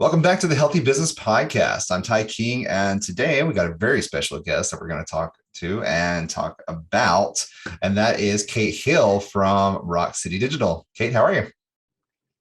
Welcome back to the Healthy Business Podcast. I'm Ty King, and today we got a very special guest that we're going to talk to and talk about, and that is Kait Hill from Rock City Digital. Kait, how are you?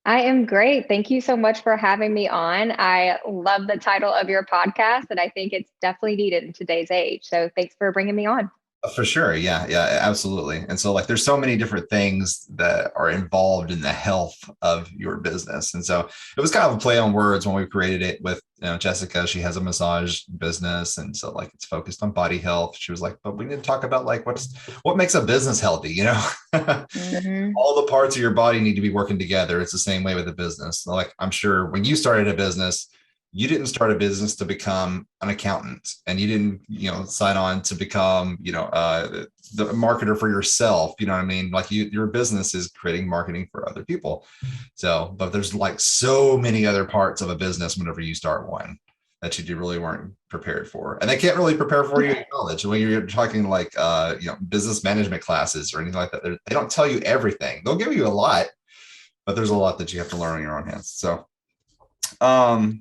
I am great. Thank you so much for having me on. I love the title of your podcast, and I think it's definitely needed in today's age. So thanks for bringing me on. For sure. Yeah, absolutely. And so there's so many different things that are involved in the health of your business. And so it was kind of a play on words when we created it with, Jessica. She has a massage business. And so it's focused on body health. She was like, but we need to talk about what makes a business healthy. hmm All the parts of your body need to be working together. It's the same way with a business. So I'm sure when you started a business, you didn't start a business to become an accountant, and you didn't sign on to become the marketer for yourself. You know what I mean? Your business is creating marketing for other people. So but there's so many other parts of a business whenever you start one that you really weren't prepared for, and they can't really prepare for you in college when you're talking business management classes or anything like that. They don't tell you everything. They'll give you a lot, but there's a lot that you have to learn on your own hands. So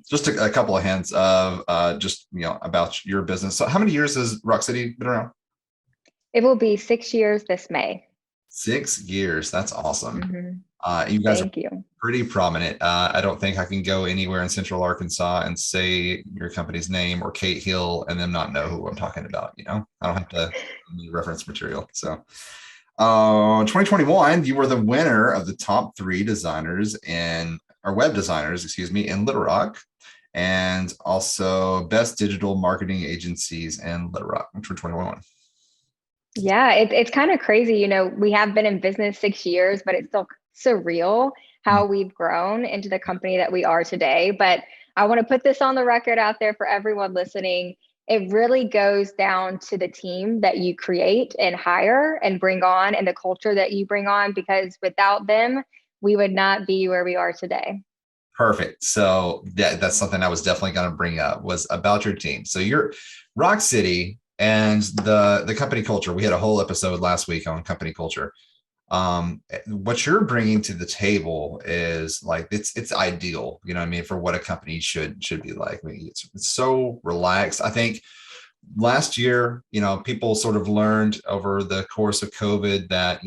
just a couple of hints of about your business. So how many years has Rock City been around? It will be 6 years this May. 6 years. That's awesome. hmm You guys are Thank you. pretty prominent. I don't think I can go anywhere in Central Arkansas and say your company's name or Kait Hill and then not know who I'm talking about. I don't have to reference material. So 2021, you were the winner of the top three designers or web designers, excuse me, in Little Rock, and also best digital marketing agencies in Little Rock for 2021. Yeah, it's kind of crazy. We have been in business 6 years, but it's still surreal how we've grown into the company that we are today. But I want to put this on the record out there for everyone listening. It really goes down to the team that you create and hire and bring on, and the culture that you bring on, because without them, we would not be where we are today. Perfect. So that's something I was definitely going to bring up was about your team. So you're Rock City and the company culture. We had a whole episode last week on company culture. What you're bringing to the table is it's ideal, you know what I mean, for what a company should be like. I mean, it's so relaxed. I think last year, people sort of learned over the course of COVID that,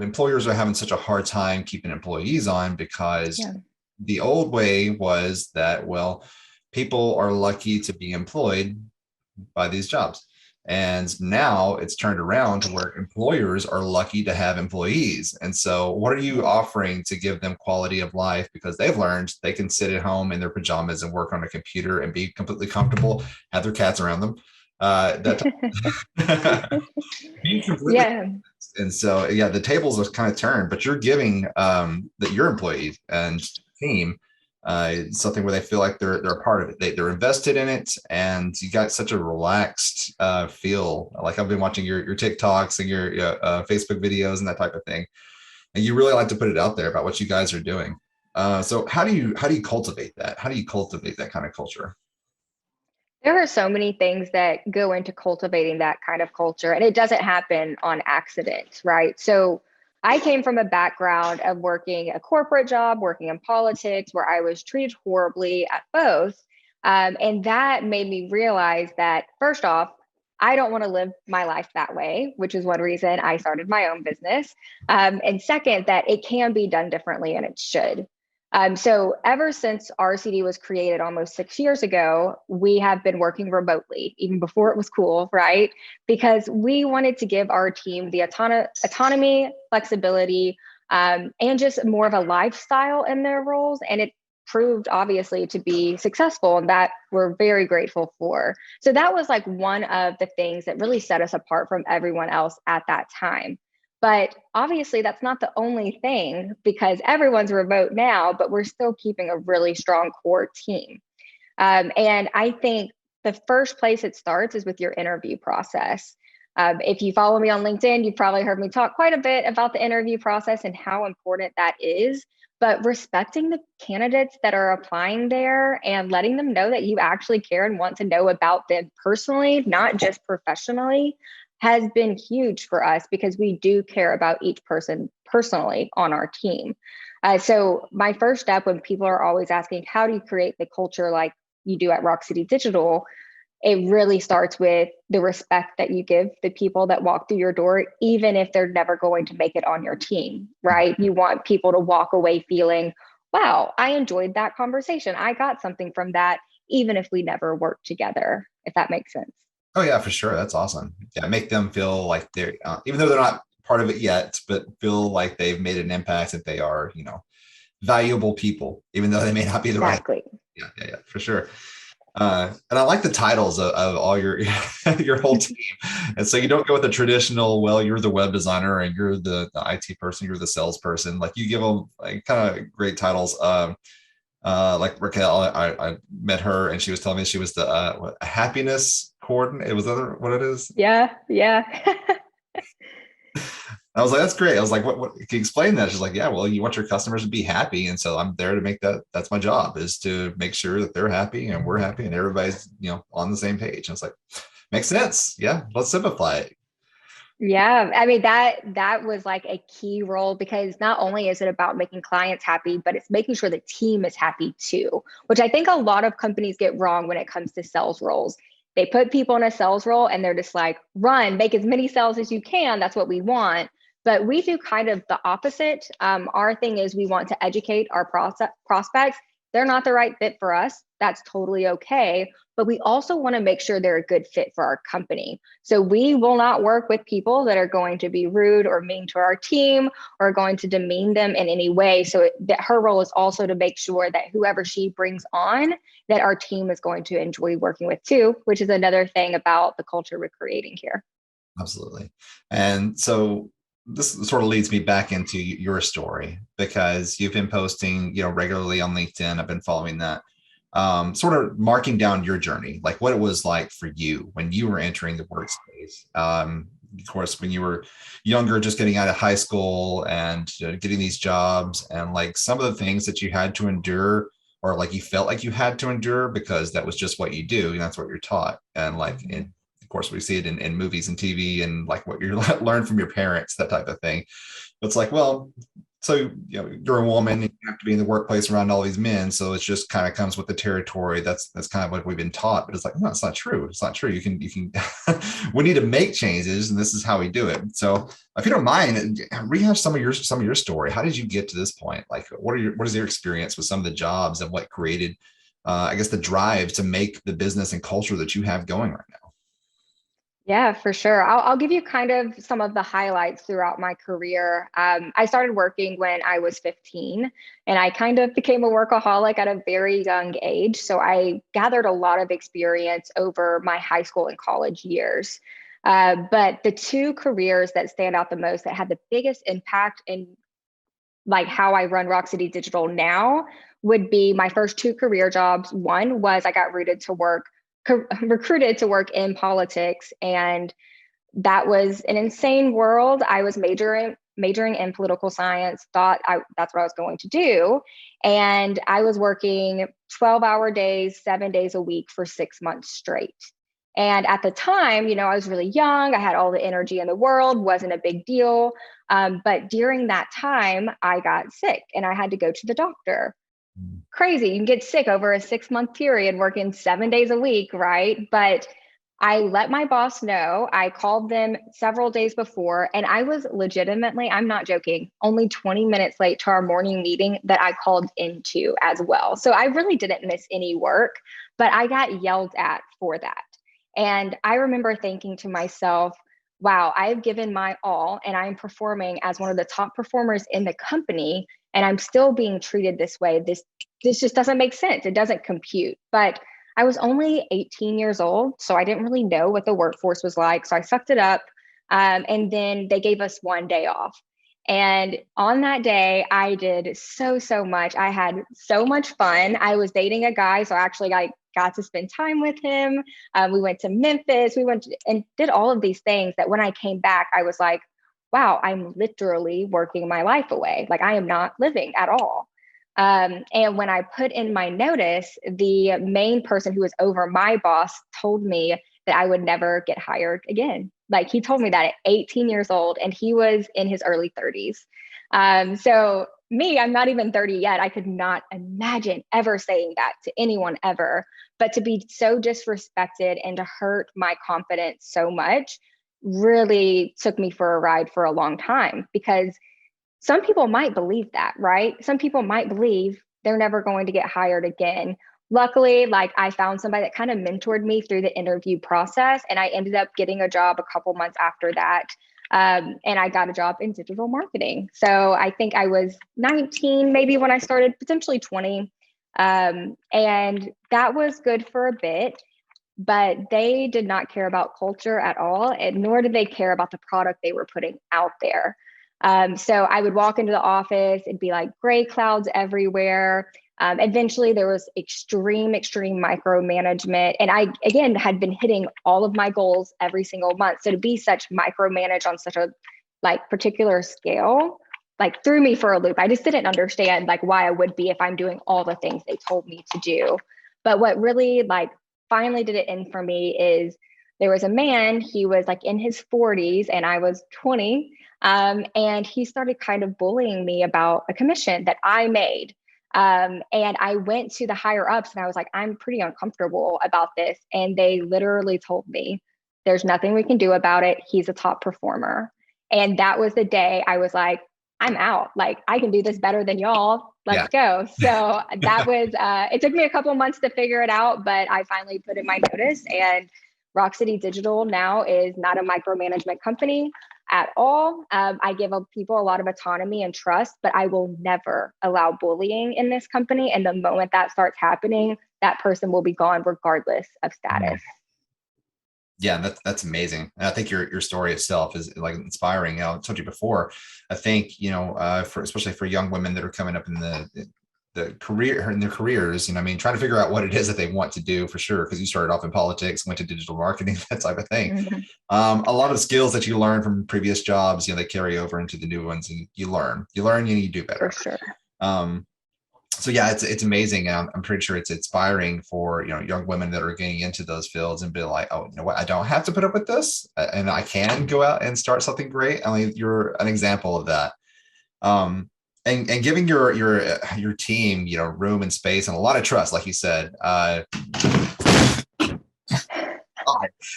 employers are having such a hard time keeping employees on because Yeah. the old way was that, well, people are lucky to be employed by these jobs. And now it's turned around to where employers are lucky to have employees. And so, what are you offering to give them quality of life? Because they've learned they can sit at home in their pajamas and work on a computer and be completely comfortable, have their cats around them. That being completely. Yeah. And so, yeah, the tables are kind of turned, but you're giving your employees and team something where they feel like they're a part of it. They're invested in it, and you got such a relaxed feel. Like I've been watching your TikToks and your Facebook videos and that type of thing, and you really like to put it out there about what you guys are doing. So how do you cultivate that? How do you cultivate that kind of culture? There are so many things that go into cultivating that kind of culture, and it doesn't happen on accident, right? So I came from a background of working a corporate job, working in politics, where I was treated horribly at both. And that made me realize that, first off, I don't want to live my life that way, which is one reason I started my own business. And second, that it can be done differently, and it should. So ever since RCD was created almost 6 years ago, we have been working remotely, even before it was cool, right? Because we wanted to give our team the autonomy, flexibility, and just more of a lifestyle in their roles. And it proved obviously to be successful, and that we're very grateful for. So that was like one of the things that really set us apart from everyone else at that time. But obviously, that's not the only thing, because everyone's remote now, but we're still keeping a really strong core team. And I think the first place it starts is with your interview process. If you follow me on LinkedIn, you've probably heard me talk quite a bit about the interview process and how important that is. But respecting the candidates that are applying there and letting them know that you actually care and want to know about them personally, not just professionally, has been huge for us, because we do care about each person personally on our team. So my first step when people are always asking, how do you create the culture like you do at Rock City Digital? It really starts with the respect that you give the people that walk through your door, even if they're never going to make it on your team, right? You want people to walk away feeling, wow, I enjoyed that conversation. I got something from that, even if we never worked together, if that makes sense. Oh yeah, for sure. That's awesome. Yeah, make them feel like they're even though they're not part of it yet, but feel like they've made an impact, that they are, valuable people, even though they may not be the right. Exactly. Yeah, yeah, yeah, for sure. And I like the titles of all your your whole team. And so you don't go with the traditional, well, you're the web designer and you're the IT person, you're the salesperson. Like you give them like kind of great titles. Like Raquel, I met her and she was telling me she was the happiness coordinator. Was that what it is? Yeah. Yeah. I was like, that's great. I was like, what can you explain that? She's like, yeah, well, you want your customers to be happy. And so I'm there to make that, that's my job, is to make sure that they're happy and we're happy and everybody's, on the same page. And it's like, makes sense. Yeah. Let's simplify it. Yeah, I mean that was like a key role because not only is it about making clients happy, but it's making sure the team is happy too, which I think a lot of companies get wrong when it comes to sales roles. They put people in a sales role and they're just like, run, make as many sales as you can. That's what we want. But we do kind of the opposite. Our thing is we want to educate our prospects. They're not the right fit for us. That's totally okay. But we also want to make sure they're a good fit for our company. So we will not work with people that are going to be rude or mean to our team or going to demean them in any way. So that her role is also to make sure that whoever she brings on, that our team is going to enjoy working with too, which is another thing about the culture we're creating here. Absolutely. And so this sort of leads me back into your story, because you've been posting, regularly on LinkedIn. I've been following that, sort of marking down your journey, like what it was like for you when you were entering the workspace. Of course, when you were younger, just getting out of high school and getting these jobs, and like some of the things that you had to endure, or like you felt like you had to endure because that was just what you do and that's what you're taught. And like of course, we see it in movies and TV and like what you learn from your parents, that type of thing. It's like, well, so you're a woman and you have to be in the workplace around all these men, so it just kind of comes with the territory. That's kind of what we've been taught. But it's like, no, it's not true. It's not true. You can we need to make changes, and this is how we do it. So if you don't mind, rehash some of your story. How did you get to this point? Like what is your experience with some of the jobs and what created, I guess, the drive to make the business and culture that you have going right now? Yeah, for sure. I'll give you kind of some of the highlights throughout my career. I started working when I was 15, and I kind of became a workaholic at a very young age. So I gathered a lot of experience over my high school and college years. But the two careers that stand out the most that had the biggest impact in like how I run Rock City Digital now would be my first two career jobs. One was I got recruited to work in politics, and that was an insane world. I was majoring in political science, that's what I was going to do. And I was working 12-hour days, 7 days a week for 6 months straight. And at the time, I was really young. I had all the energy in the world, wasn't a big deal. But during that time, I got sick and I had to go to the doctor. Crazy. You can get sick over a 6 month period working 7 days a week, right? But I let my boss know. I called them several days before, and I was legitimately, I'm not joking, only 20 minutes late to our morning meeting that I called into as well. So I really didn't miss any work, but I got yelled at for that. And I remember thinking to myself, wow, I've given my all and I'm performing as one of the top performers in the company, and I'm still being treated this way. This just doesn't make sense. It doesn't compute. But I was only 18 years old, so I didn't really know what the workforce was like. So I sucked it up. And then they gave us one day off. And on that day, I did so much. I had so much fun. I was dating a guy, so actually I got to spend time with him. We went to Memphis. And did all of these things that when I came back, I was like, wow, I'm literally working my life away. Like I am not living at all. And when I put in my notice, the main person who was over my boss told me that I would never get hired again. Like he told me that at 18 years old, and he was in his early 30s. So me, I'm not even 30 yet. I could not imagine ever saying that to anyone ever. But to be so disrespected and to hurt my confidence so much really took me for a ride for a long time, because some people might believe that, right? Some people might believe they're never going to get hired again. Luckily, like, I found somebody that kind of mentored me through the interview process, and I ended up getting a job a couple months after that. And I got a job in digital marketing. So I think I was 19, maybe when I started, potentially 20. And that was good for a bit, but they did not care about culture at all, and nor did they care about the product they were putting out there. So I would walk into the office, it'd be like gray clouds everywhere. Eventually, there was extreme micromanagement. And I, again, had been hitting all of my goals every single month. So to be such micromanaged on such a like particular scale, like, threw me for a loop. I just didn't understand like why I would be if I'm doing all the things they told me to do. But what really like finally did it in for me is there was a man, he was like in his 40s and I was 20. And he started kind of bullying me about a commission that I made. And I went to the higher ups and I was like, I'm pretty uncomfortable about this. And they literally told me, there's nothing we can do about it. He's a top performer. And that was the day I was like, I'm out. Like, I can do this better than y'all. Yeah. Let's go. So that was, it took me a couple months to figure it out, but I finally put in my notice, and Rock City Digital now is not a micromanagement company at all. I give people a lot of autonomy and trust, but I will never allow bullying in this company. And the moment that starts happening, that person will be gone regardless of status. Yeah, that's amazing. And I think your story itself is like inspiring. I told you before, I think, for especially for young women that are coming up in the career in their careers, I mean, trying to figure out what it is that they want to do for sure. Because you started off in politics, went to digital marketing, that type of thing. Mm-hmm. A lot of skills that you learn from previous jobs, they carry over into the new ones, and you learn, you do better. For sure. So yeah, it's amazing. I'm pretty sure it's inspiring for young women that are getting into those fields and be like, oh, you know what, I don't have to put up with this, and I can go out and start something great. I mean, you're an example of that. And giving your team room and space and a lot of trust, like you said.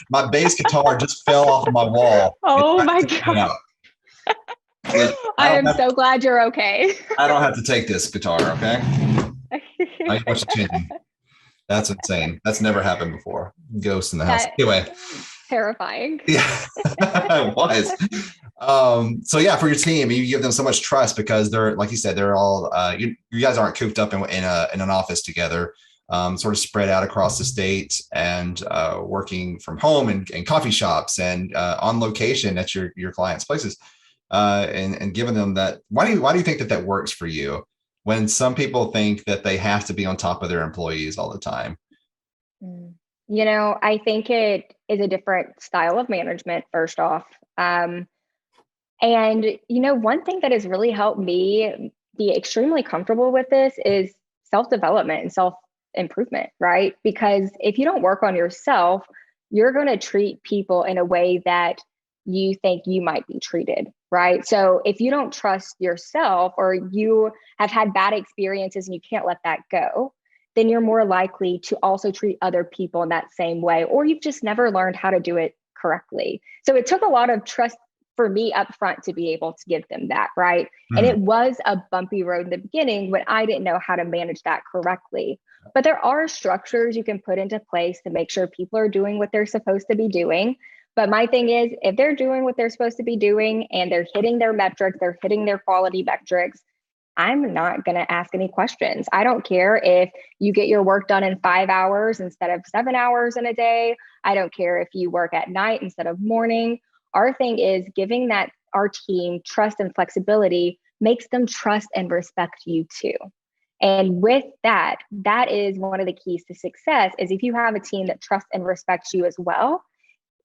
My bass guitar just fell off of my wall. Oh my God. I am so glad you're okay. I don't have to take this guitar, okay? I watch the changing. That's insane. That's never happened before. Ghosts in the house. Anyway. Terrifying. Yeah, it was. So yeah, for your team, you give them so much trust because they're, like you said, they're all you guys aren't cooped up in an office together. Sort of spread out across the state and working from home and coffee shops and on location at your clients' places. And giving them that. Why do you think that works for you when some people think that they have to be on top of their employees all the time? I think it is a different style of management, first off. And one thing that has really helped me be extremely comfortable with this is self-development and self-improvement, right? Because if you don't work on yourself, you're going to treat people in a way that you think you might be treated, right? So if you don't trust yourself, or you have had bad experiences and you can't let that go, then you're more likely to also treat other people in that same way, or you've just never learned how to do it correctly. So it took a lot of trust for me up front to be able to give them that, right? Mm. And it was a bumpy road in the beginning when I didn't know how to manage that correctly. But there are structures you can put into place to make sure people are doing what they're supposed to be doing. But my thing is, if they're doing what they're supposed to be doing and they're hitting their metrics, they're hitting their quality metrics, I'm not going to ask any questions. I don't care if you get your work done in 5 hours instead of 7 hours in a day. I don't care if you work at night instead of morning. Our thing is giving that our team trust and flexibility makes them trust and respect you too. And with that, that is one of the keys to success, is if you have a team that trusts and respects you as well,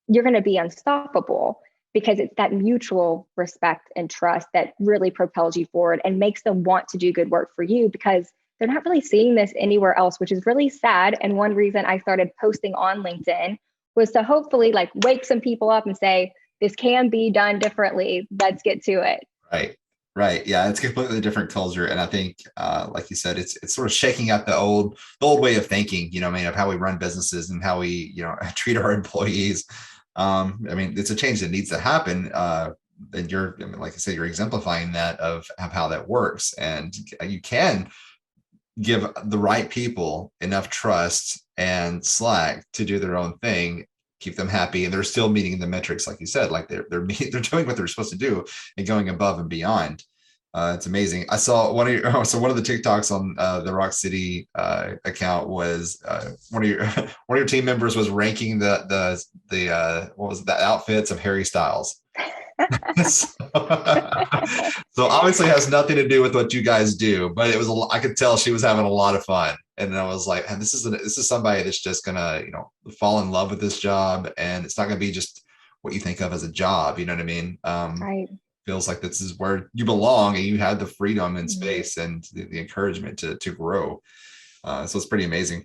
you're going to be unstoppable, because it's that mutual respect and trust that really propels you forward and makes them want to do good work for you, because they're not really seeing this anywhere else, which is really sad. And one reason I started posting on LinkedIn was to hopefully wake some people up and say, this can be done differently. Let's get to it. Right. Right. Yeah, it's a completely different culture. And I think like you said, it's sort of shaking out the old way of thinking, I mean, of how we run businesses and how we, treat our employees. I mean, it's a change that needs to happen. And I mean, like I said, you're exemplifying that of how that works. And you can give the right people enough trust and slack to do their own thing, keep them happy, and they're still meeting the metrics, like you said, like they're doing what they're supposed to do and going above and beyond. It's amazing. I saw one of your so one of the TikToks on the Rock City account was one of your one of your team members was ranking the what was it, the outfits of Harry Styles. so, so obviously has nothing to do with what you guys do, but it was I could tell she was having a lot of fun, and I was like, and this is somebody that's just gonna fall in love with this job, and it's not gonna be just what you think of as a job. You know what I mean? Right. Feels like this is where you belong, and you have the freedom and Mhm. space and the encouragement to grow. So it's pretty amazing.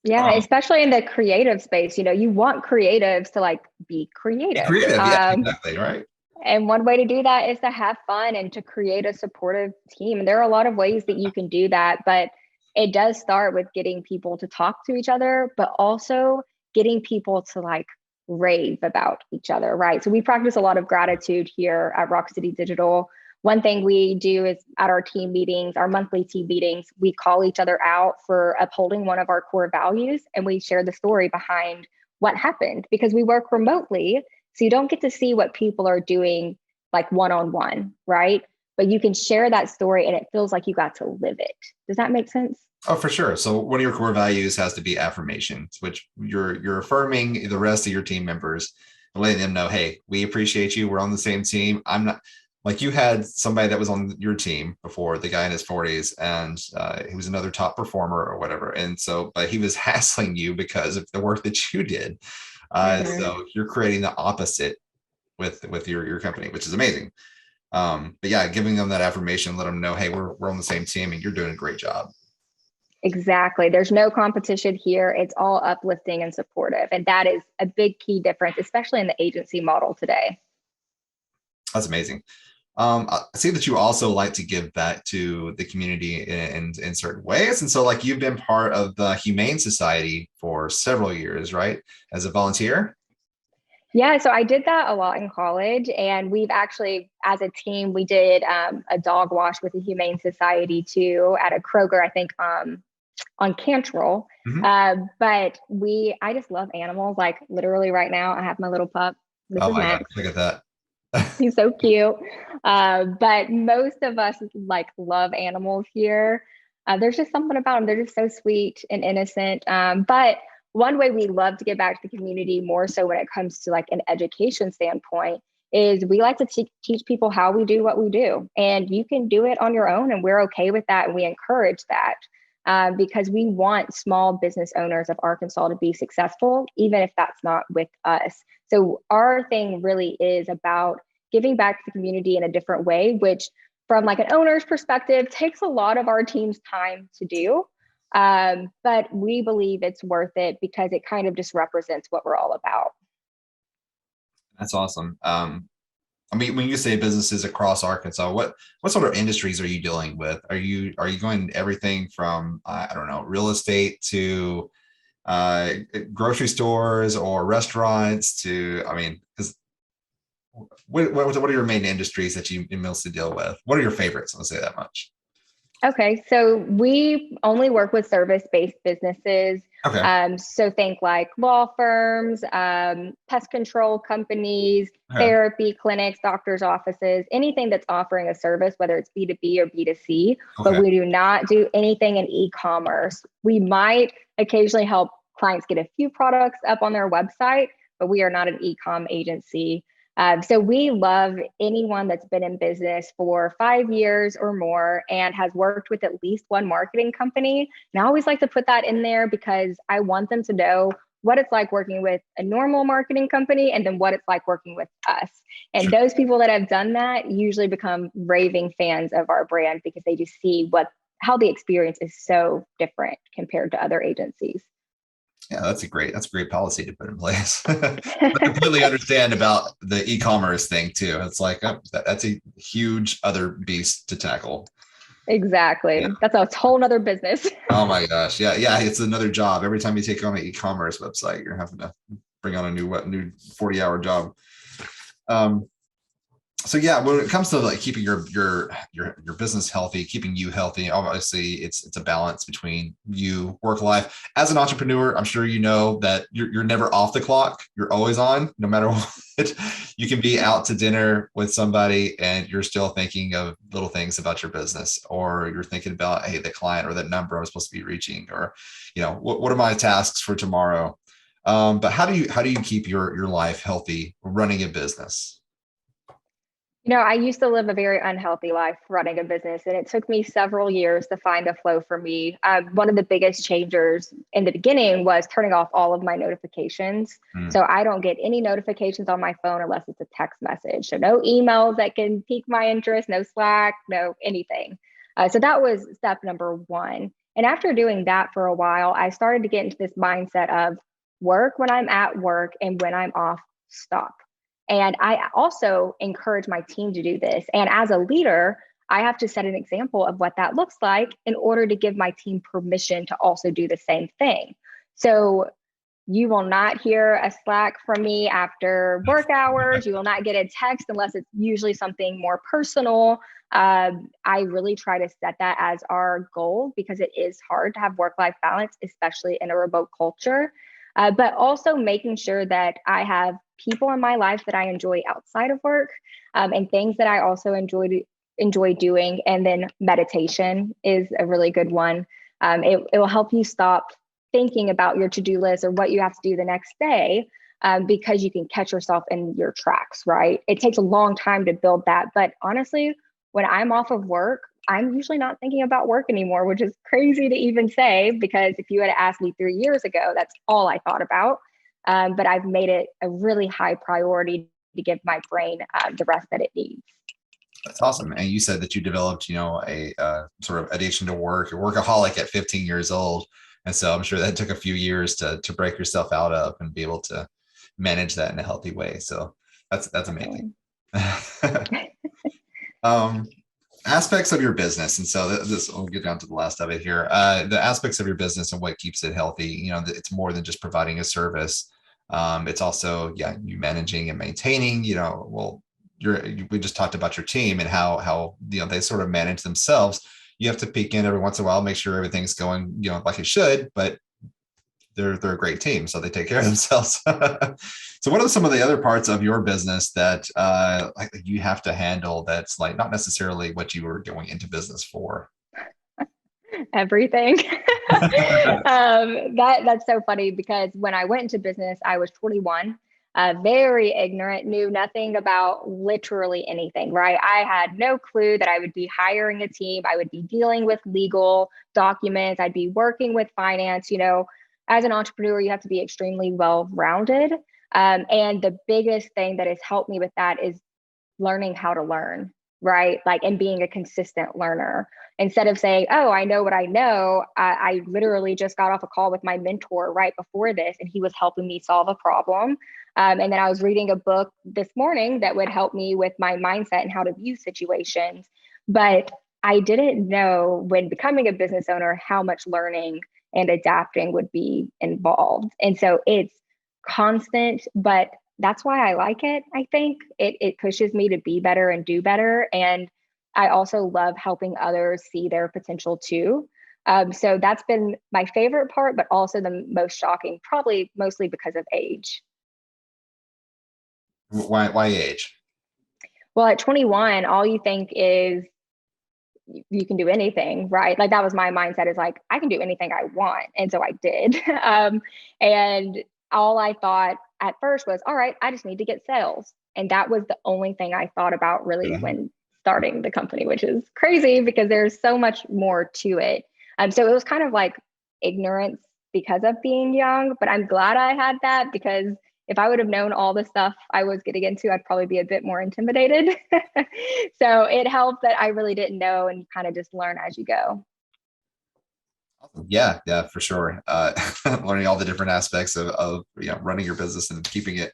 Yeah, Um, especially in the creative space, you want creatives to like be be creative. creative, yeah, exactly, right. And one way to do that is to have fun and to create a supportive team. And there are a lot of ways that you can do that, but it does start with getting people to talk to each other, but also getting people to like rave about each other, right? So we practice a lot of gratitude here at Rock City Digital. One thing we do is at our team meetings, our monthly team meetings, we call each other out for upholding one of our core values and we share the story behind what happened because we work remotely. So you don't get to see what people are doing like one on one, right? But you can share that story and it feels like you got to live it. Does that make sense? Oh, for sure. So one of your core values has to be affirmations, which you're affirming the rest of your team members and letting them know, hey, we appreciate you. We're on the same team. I'm not like you had somebody that was on your team before, the guy in his 40s, and he was another top performer or whatever. And so, but he was hassling you because of the work that you did. Mm-hmm. So you're creating the opposite with your company, which is amazing. But yeah, giving them that affirmation, let them know, hey, we're on the same team and you're doing a great job. Exactly. There's no competition here. It's all uplifting and supportive. And that is a big key difference, especially in the agency model today. That's amazing. I see that you also like to give back to the community in certain ways. And so, like, you've been part of the Humane Society for several years, right? As a volunteer? Yeah, so I did that a lot in college, and we've actually, as a team, we did a dog wash with the Humane Society too at a Kroger, I think, on Cantrell. Mhm. But I just love animals. Like literally right now, I have my little pup. This Oh is my God, Max. look at that. He's so cute. But most of us like love animals here. There's just something about them. They're just so sweet and innocent. But one way we love to get back to the community more so when it comes to like an education standpoint is we like to teach people how we do what we do. And you can do it on your own, and we're okay with that. And we encourage that because we want small business owners of Arkansas to be successful, even if that's not with us. So our thing really is about giving back to the community in a different way, which from like an owner's perspective takes a lot of our team's time to do. But we believe it's worth it because it kind of just represents what we're all about. That's awesome. I mean, when you say businesses across Arkansas, what sort of industries are you dealing with? Are you going everything from I don't know, real estate to uh, grocery stores or restaurants to, I mean, because what are your main industries that you mostly deal with? What are your favorites? I'll say that much. Okay, so we only work with service-based businesses. Okay. So think like law firms, pest control companies, Okay. therapy clinics, doctors' offices, anything that's offering a service, whether it's B2B or B2C. But Okay. we do not do anything in e-commerce. We might occasionally help clients get a few products up on their website, but we are not an e-com agency. So we love anyone that's been in business for 5 years or more and has worked with at least one marketing company. And I always like to put that in there because I want them to know what it's like working with a normal marketing company and then what it's like working with us. And Sure. those people that have done that usually become raving fans of our brand because they just see how the experience is so different compared to other agencies. Yeah, that's a great policy to put in place. I completely understand about the e-commerce thing too. It's like that's a huge other beast to tackle. Yeah. Exactly. That's a whole nother business. Oh my gosh. Yeah, yeah. It's another job. Every time you take on an e-commerce website, you're having to bring on a new 40-hour job. Um, so yeah, when it comes to like keeping your business healthy, keeping you healthy, obviously it's a balance between you work life. As an entrepreneur, I'm sure you know that you're never off the clock. You're always on, no matter what. You can be out to dinner with somebody and you're still thinking of little things about your business, or you're thinking about, hey, the client or that number I'm supposed to be reaching, or what are my tasks for tomorrow. But how do you keep your life healthy running a business? I used to live a very unhealthy life running a business, and it took me several years to find a flow for me. One of the biggest changers in the beginning was turning off all of my notifications. Mm. So I don't get any notifications on my phone unless it's a text message. So no emails that can pique my interest, no Slack, no anything. So that was step number one. And after doing that for a while, I started to get into this mindset of work when I'm at work and when I'm off, stop. And I also encourage my team to do this. And as a leader, I have to set an example of what that looks like in order to give my team permission to also do the same thing. So you will not hear a Slack from me after work hours. You will not get a text unless it's usually something more personal. I really try to set that as our goal because it is hard to have work life balance, especially in a remote culture. But also making sure that I have people in my life that I enjoy outside of work, and things that I also enjoy doing. And then meditation is a really good one. It will help you stop thinking about your to-do list or what you have to do the next day, because you can catch yourself in your tracks, right? It takes a long time to build that. But honestly, when I'm off of work, I'm usually not thinking about work anymore, which is crazy to even say, because if you had asked me 3 years ago, that's all I thought about. But I've made it a really high priority to give my brain the rest that it needs. That's awesome. And you said that you developed, a sort of addiction to work, a workaholic at 15 years old. And so I'm sure that took a few years to break yourself out of and be able to manage that in a healthy way. So that's amazing. Definitely. um, Aspects of your business. And so this, we'll get down to the last of it here. The aspects of your business and what keeps it healthy, it's more than just providing a service. It's also, yeah, you managing and maintaining, well, we just talked about your team and how they sort of manage themselves. You have to peek in every once in a while, make sure everything's going, like it should, but they're a great team, so they take care of themselves. So what are some of the other parts of your business that like you have to handle that's like not necessarily what you were going into business for? Everything. That's so funny because when I went into business, I was 21, very ignorant, knew nothing about literally anything, right? I had no clue that I would be hiring a team. I would be dealing with legal documents. I'd be working with finance. As an entrepreneur, you have to be extremely well rounded. And the biggest thing that has helped me with that is learning how to learn, right? Like, and being a consistent learner. Instead of saying, oh, I know what I know, I literally just got off a call with my mentor right before this, and he was helping me solve a problem. And then I was reading a book this morning that would help me with my mindset and how to view situations. But I didn't know when becoming a business owner how much learning and adapting would be involved. And so it's constant, but that's why I like it. I think it pushes me to be better and do better. And I also love helping others see their potential too. So that's been my favorite part, but also the most shocking, probably mostly because of age. Why age? Well, at 21, all you think is you can do anything, right? Like that was my mindset, is like, I can do anything I want. And so I did. And all I thought at first was, all right, I just need to get sales. And that was the only thing I thought about really Okay. when starting the company, which is crazy because there's so much more to it. So it was kind of like ignorance because of being young, but I'm glad I had that, because if I would have known all the stuff I was getting into, I'd probably be a bit more intimidated. So it helped that I really didn't know, and kind of just learn as you go. Yeah, yeah, for sure. Learning all the different aspects of running your business and keeping it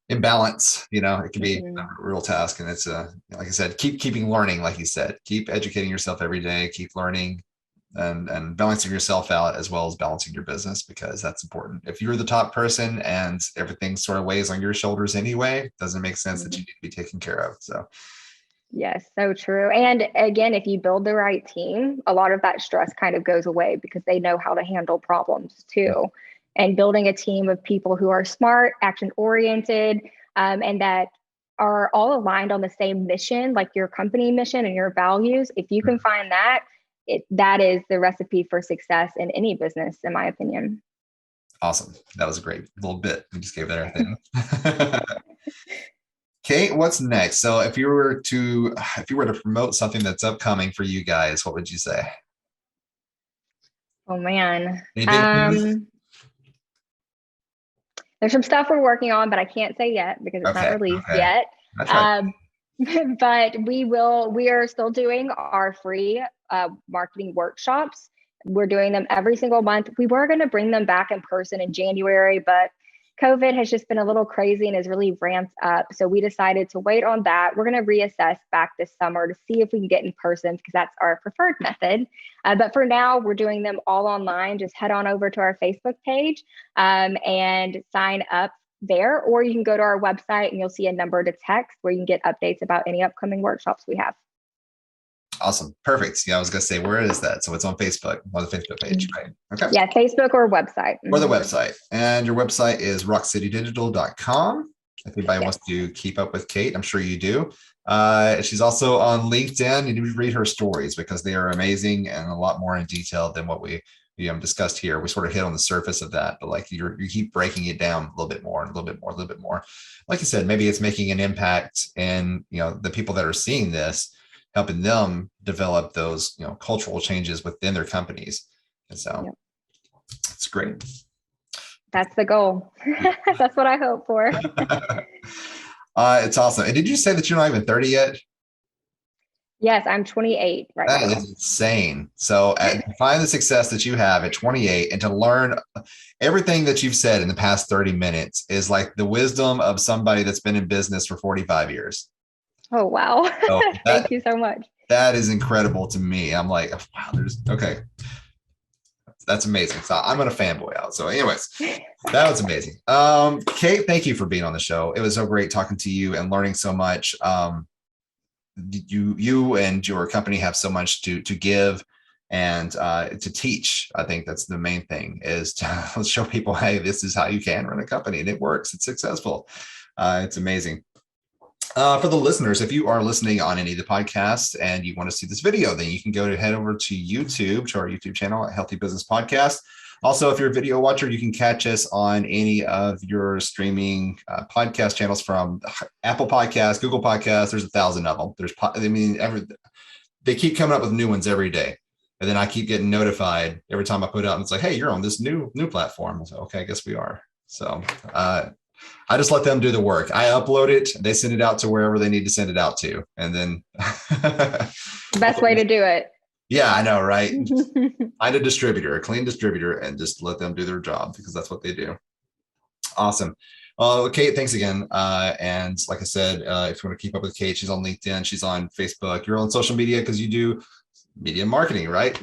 in balance. It can be a Mhm. real task, and it's like I said, keeping learning, like you said, keep educating yourself every day, keep learning, and balancing yourself out as well as balancing your business, because that's important. If you're the top person and everything sort of weighs on your shoulders anyway, it doesn't make sense that you Mhm. need to be taken care of. So Yes, so true. And again, if you build the right team, a lot of that stress kind of goes away because they know how to handle problems too. And building a team of people who are smart, action oriented, and that are all aligned on the same mission, like your company mission and your values. If you can find that, that is the recipe for success in any business, in my opinion. awesome. That was a great little bit we just gave there at the end. Kate, what's next? So if you were to promote something that's upcoming for you guys, what would you say? Oh man. Any big news? There's some stuff we're working on, but I can't say yet because it's not Okay. released Okay. yet. That's right. Um, but we are still doing our free marketing workshops. We're doing them every single month. We were going to bring them back in person in January, but COVID has just been a little crazy and has really ramped up. So we decided to wait on that. We're going to reassess back this summer to see if we can get in person because that's our preferred method. But for now, we're doing them all online. Just head on over to our Facebook page and sign up there, or you can go to our website and you'll see a number to text where you can get updates about any upcoming workshops we have. Awesome. Perfect. Yeah, I was gonna say, where is that? So it's on Facebook, on the Facebook page, right? Okay. Yeah, Facebook or website. Or the Mm-hmm. website. And your website is rockcitydigital.com. If anybody Yes. wants to keep up with Kate, I'm sure you do. She's also on LinkedIn. You need to read her stories because they are amazing and a lot more in detail than what we discussed here. We sort of hit on the surface of that, but like you keep breaking it down a little bit more, and a little bit more, a little bit more. Like you said, maybe it's making an impact in the people that are seeing this, helping them develop those cultural changes within their companies. And so Yep. it's great. That's the goal. That's what I hope for. It's awesome. And did you say that you're not even 30 yet? Yes, I'm 28 right That now. is insane. So to find the success that you have at 28 and to learn everything that you've said in the past 30 minutes is like the wisdom of somebody that's been in business for 45 years. Oh, wow. So Thank you so much. that is incredible to me. I'm like, wow, there's okay. That's amazing. So I'm gonna fanboy out. So, anyways, that was amazing. Kate, thank you for being on the show. It was so great talking to you and learning so much. You and your company have so much to give and to teach. I think that's the main thing, is to show people, hey, this is how you can run a company, and it works. It's successful. It's amazing. For the listeners, if you are listening on any of the podcasts and you want to see this video, then you can head over to YouTube, to our YouTube channel at Healthy Business Podcast. Also, if you're a video watcher, you can catch us on any of your streaming podcast channels, from Apple Podcasts, Google Podcasts. There's 1,000 of them. They keep coming up with new ones every day. And then I keep getting notified every time I put out, and it's like, hey, you're on this new platform. So, okay, I guess we are. So I just let them do the work. I upload it, they send it out to wherever they need to send it out to. And then Best way to do it. yeah, I know, right? Find a distributor, a clean distributor, and just let them do their job, because that's what they do. Awesome. Well, Kate, thanks again. And like I said, if you want to keep up with Kate, she's on LinkedIn, she's on Facebook. You're on social media because you do media marketing, right?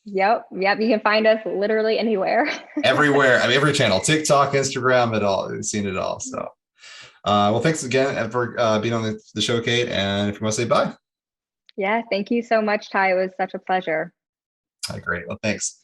Yep. Yep. You can find us literally anywhere. Everywhere. I mean, every channel, TikTok, Instagram, it all. I've seen it all. So, well, thanks again for being on the show, Kate. And if you want to say bye. Yeah. Thank you so much, Ty. It was such a pleasure. Great. Well, thanks.